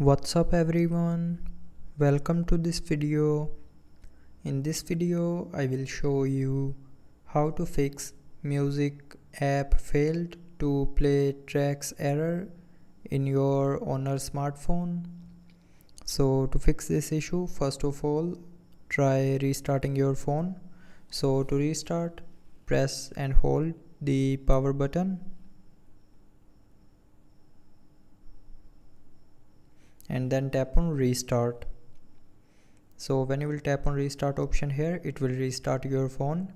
What's up everyone? Welcome to this video. In this video I will show you how to fix music app failed to play tracks error in your Honor smartphone. So to fix this issue, first of all try restarting your phone. So to restart, press and hold the power button and then tap on restart. So when you will tap on restart option here, it will restart your phone,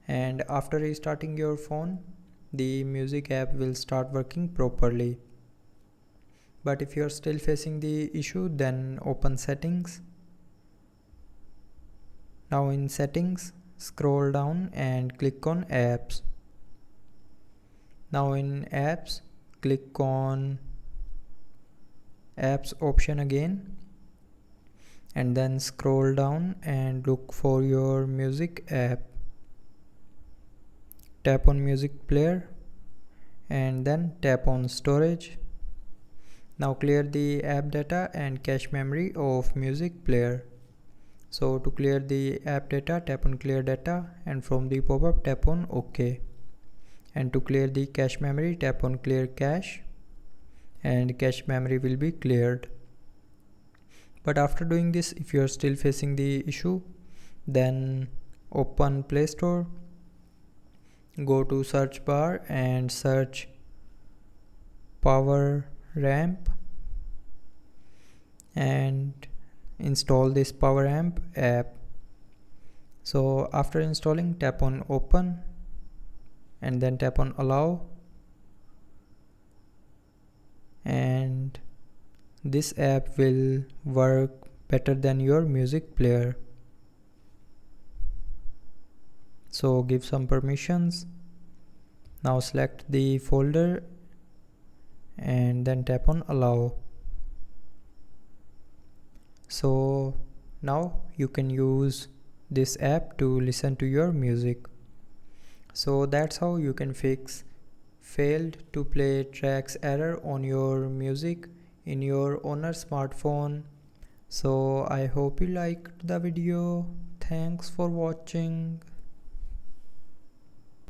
and after restarting your phone the music app will start working properly. But if you are still facing the issue, then open settings. Now in settings, scroll down and click on apps. Now in apps, click on apps option again, and then scroll down and look for your music app. Tap on music player and then tap on storage. Now clear the app data and cache memory of music player. So to clear the app data, tap on clear data, and from the pop-up tap on OK. And to clear the cache memory, tap on clear cache, and cache memory will be cleared. But after doing this, if you are still facing the issue, then open Play Store, go to search bar and search Power Ramp and install this Power Amp app. So after installing, tap on open and then tap on allow, and this app will work better than your music player. So give some permissions. Now select the folder and then tap on allow. So now you can use this app to listen to your music. So that's how you can fix failed to play tracks error on your music in your Honor smartphone. So I hope you liked the video. Thanks for watching.